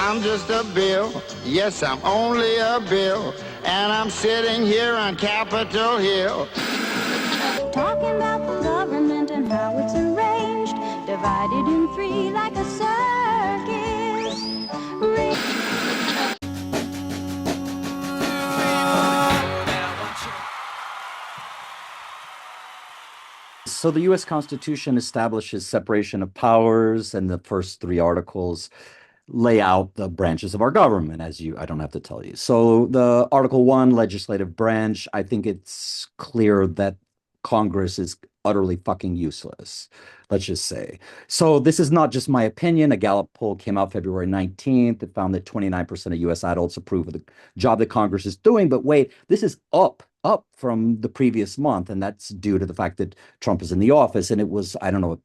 I'm just a bill. Yes, I'm only a bill. And I'm sitting here on Capitol Hill. Talking about the government and how it's arranged, divided in three like a circus. So the U.S. Constitution establishes separation of powers, and the first three articles lay out the branches of our government, I don't have to tell you. So the Article 1, legislative branch, I think it's clear that Congress is utterly fucking useless, let's just say. So this is not just my opinion. A Gallup poll came out February 19th. It found that 29% of U.S. adults approve of the job that Congress is doing. But wait, this is up from the previous month, and that's due to the fact that Trump is in the office, and it was, I don't know, a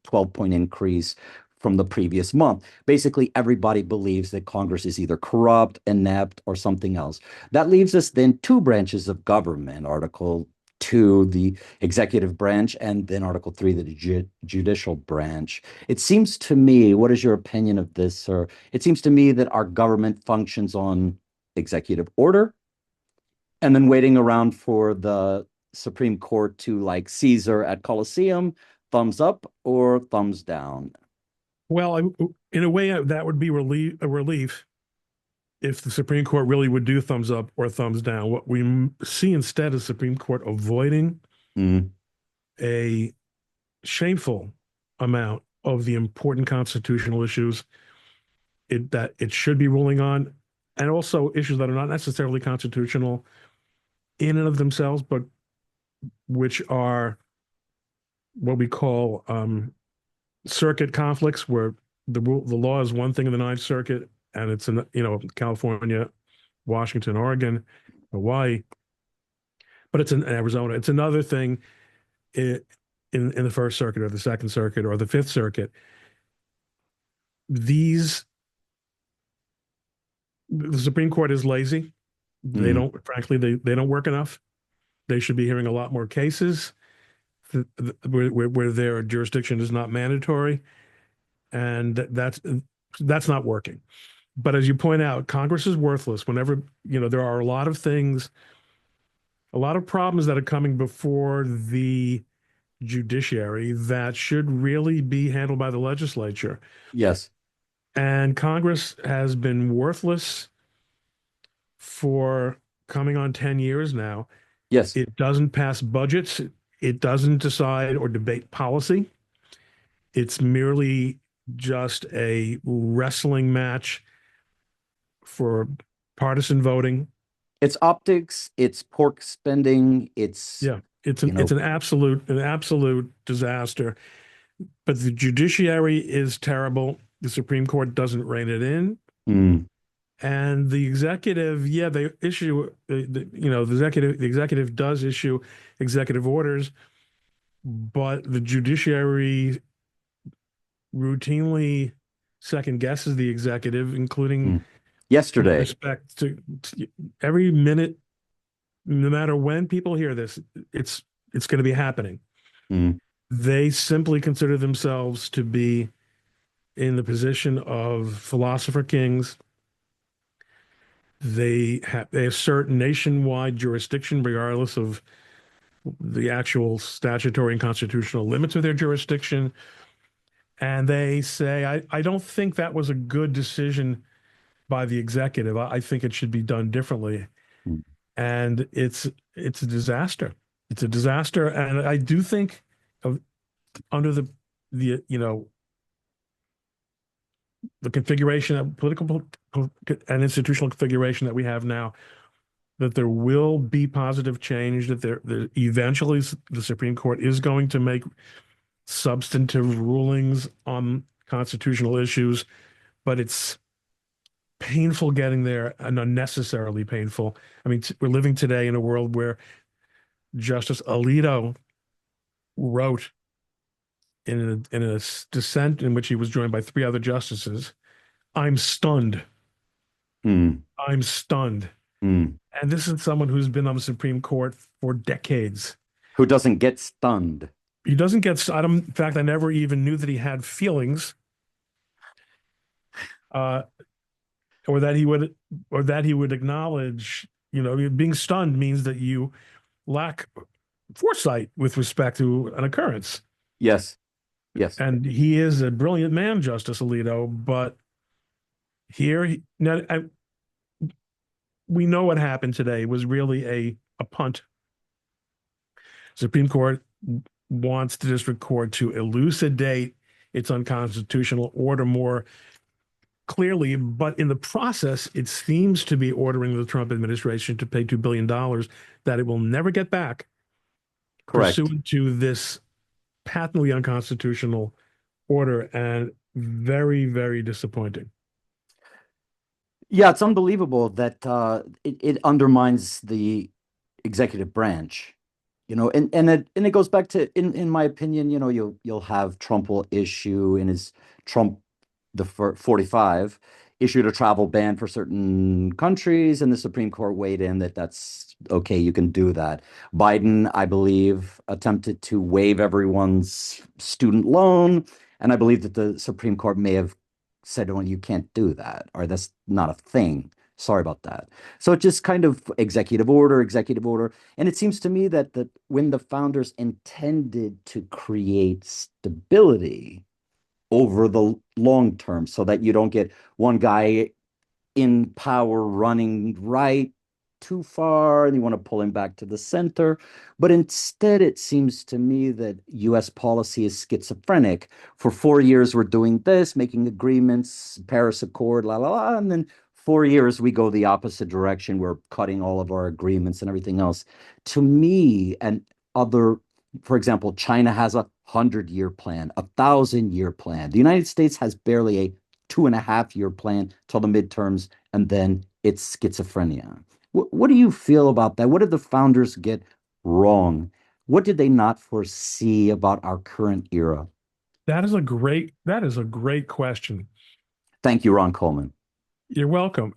12-point increase from the previous month. Basically, everybody believes that Congress is either corrupt, inept, or something else. That leaves us then two branches of government, Article 2, the executive branch, and then Article 3, the judicial branch. It seems to me, what is your opinion of this, sir? It seems to me that our government functions on executive order and then waiting around for the Supreme Court to, like Caesar at Colosseum, thumbs up or thumbs down. Well, in a way, that would be a relief if the Supreme Court really would do thumbs up or thumbs down. What we see instead is Supreme Court avoiding a shameful amount of the important constitutional issues that it should be ruling on, and also issues that are not necessarily constitutional in and of themselves, but which are what we call circuit conflicts, where the law is one thing in the Ninth Circuit, and it's in California, Washington, Oregon, Hawaii, but it's in Arizona. It's another thing in the First Circuit or the Second Circuit or the Fifth Circuit. The Supreme Court is lazy. They don't, frankly, they don't work enough. They should be hearing a lot more cases where their jurisdiction is not mandatory, and that's not working. But as you point out, Congress is worthless. Whenever there are a lot of things, a lot of problems that are coming before the judiciary that should really be handled by the legislature. Yes. And Congress has been worthless for coming on 10 years now. Yes. It doesn't pass budgets. It doesn't decide or debate policy. It's merely just a wrestling match for partisan voting. It's optics, it's pork spending, it's it's an absolute disaster. But the judiciary is terrible. The Supreme Court doesn't rein it in. And the executive, they issue the executive does issue executive orders, but the judiciary routinely second guesses the executive, including yesterday. With respect to every minute, no matter when people hear this, it's going to be happening. They simply consider themselves to be in the position of philosopher kings. They assert nationwide jurisdiction regardless of the actual statutory and constitutional limits of their jurisdiction. And they say, I don't think that was a good decision by the executive. I think it should be done differently. And it's a disaster. It's a disaster. And I do think under the configuration of political and institutional configuration that we have now, that there will be positive change, that eventually the Supreme Court is going to make substantive rulings on constitutional issues, but it's painful getting there and unnecessarily painful. I mean, we're living today in a world where Justice Alito wrote in a dissent in which he was joined by three other justices, "I'm stunned. I'm stunned." And this is someone who's been on the Supreme Court for decades. Who doesn't get stunned. He doesn't get, in fact, I never even knew that he had feelings. or that he would, or that he would acknowledge, being stunned means that you lack foresight with respect to an occurrence. Yes. Yes. And he is a brilliant man, Justice Alito, but now we know what happened today was really a punt. Supreme Court wants the district court to elucidate its unconstitutional order more clearly, but in the process, it seems to be ordering the Trump administration to pay $2 billion that it will never get back Correct. pursuant to this patently unconstitutional order, and very, very disappointing. Yeah, it's unbelievable that it undermines the executive branch, and it goes back to, in my opinion, you'll have Trump will issue in his Trump the 45 issued a travel ban for certain countries, and the Supreme Court weighed in that that's okay, you can do that. Biden, I believe, attempted to waive everyone's student loan, and I believe that the Supreme Court may have said, well, you can't do that, or that's not a thing. Sorry about that. So it just kind of executive order. And it seems to me that when the founders intended to create stability over the long term so that you don't get one guy in power running right too far and you want to pull him back to the center. But instead, it seems to me that US policy is schizophrenic. For 4 years, we're doing this, making agreements, Paris Accord, la la la. And then 4 years, we go the opposite direction. We're cutting all of our agreements and everything else. To me, and other, for example, China has 100-year plan, 1,000-year plan. The United States has barely a 2.5-year plan till the midterms, and then it's schizophrenia. What do you feel about that? What did the founders get wrong? What did they not foresee about our current era? That is a great question. Thank you, Ron Coleman. You're welcome.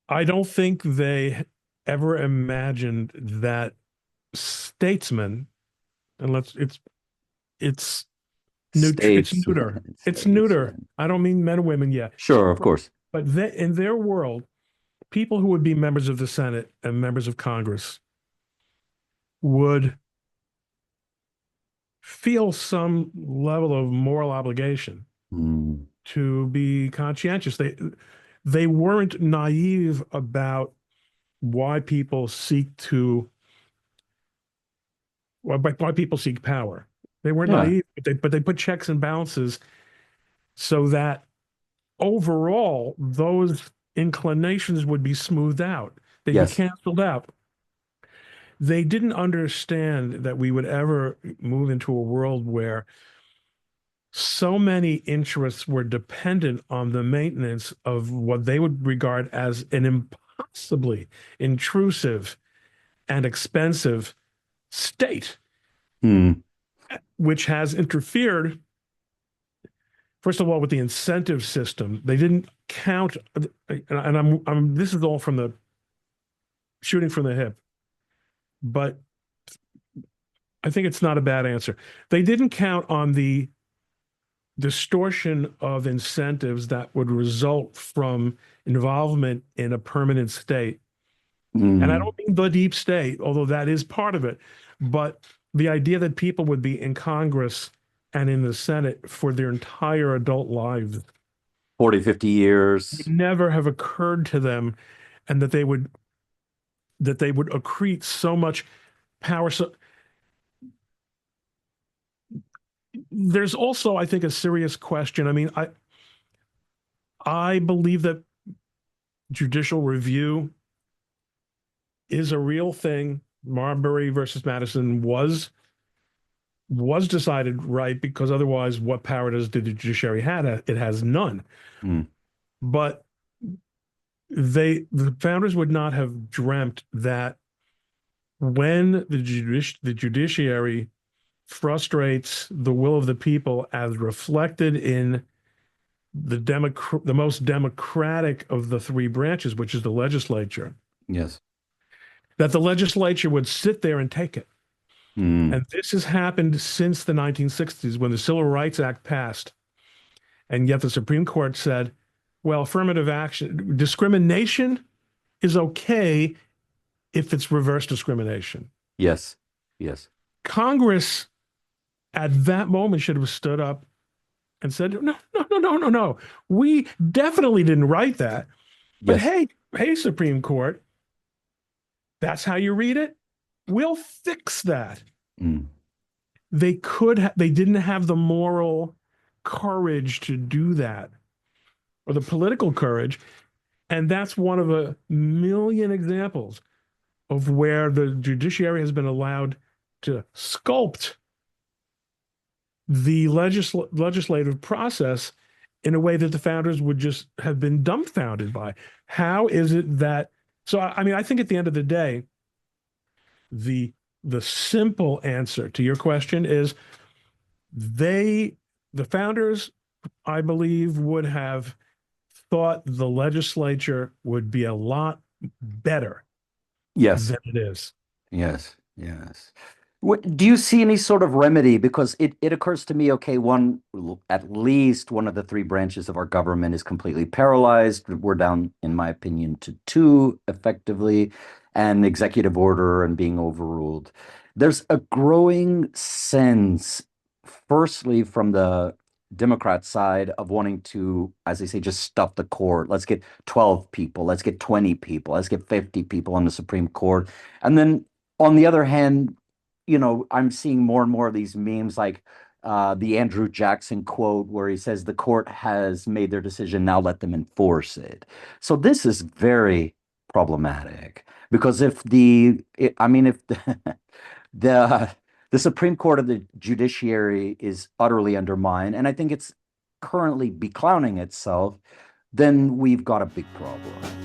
I don't think they ever imagined that statesmen, and it's it's States, neuter. It's states. neuter. I don't mean men and women yet. Sure, of course. But in their world, people who would be members of the Senate and members of Congress would feel some level of moral obligation Mm, to be conscientious. They weren't naive about why people seek to why people seek power. They weren't yeah. naive, but they put checks and balances so that overall those inclinations would be smoothed out. They'd be Yes. canceled out. They didn't understand that we would ever move into a world where so many interests were dependent on the maintenance of what they would regard as an impossibly intrusive and expensive state, Mm, which has interfered, first of all, with the incentive system. They didn't count, and I'm this is all from the shooting from the hip, but I think it's not a bad answer. They didn't count on the distortion of incentives that would result from involvement in a permanent state. And I mm. don't mean the deep state, although that is part of it, but the idea that people would be in Congress and in the Senate for their entire adult lives 40, 50 would years. never have occurred to them, and that they would accrete so much power. So there's also, I think, a serious question. I mean, I believe that judicial review is a real thing. Marbury versus Madison was decided right, because otherwise, what power does the judiciary have? It has none. Mm, But the founders would not have dreamt that when the judiciary frustrates the will of the people as reflected in the most democratic of the three branches, which is the legislature, yes. that the legislature would sit there and take it. Mm, And this has happened since the 1960s when the Civil Rights Act passed. And yet the Supreme Court said, well, affirmative action, discrimination is okay if it's reverse discrimination. Yes. Yes. Congress at that moment should have stood up and said, no, no, no, no, no, no. We definitely didn't write that. But Yes. hey, Supreme Court, that's how you read it? We'll fix that. Mm. They didn't have the moral courage to do that, or the political courage. And that's one of a million examples of where the judiciary has been allowed to sculpt the legislative process in a way that the founders would just have been dumbfounded by. How is it that? So, I mean, I think at the end of the day, the simple answer to your question is the founders, I believe, would have thought the legislature would be a lot better Yes. than it is. Yes. Yes. Do you see any sort of remedy? Because it occurs to me, okay, at least one of the three branches of our government is completely paralyzed. We're down, in my opinion, to two effectively, and executive order and being overruled. There's a growing sense, firstly, from the Democrat side of wanting to, as they say, just stuff the court. Let's get 12 people, let's get 20 people, let's get 50 people on the Supreme Court. And then on the other hand, I'm seeing more and more of these memes like the Andrew Jackson quote where he says the court has made their decision, now let them enforce it. So this is very problematic because if the the Supreme Court of the judiciary is utterly undermined, and I think it's currently beclowning itself, then we've got a big problem.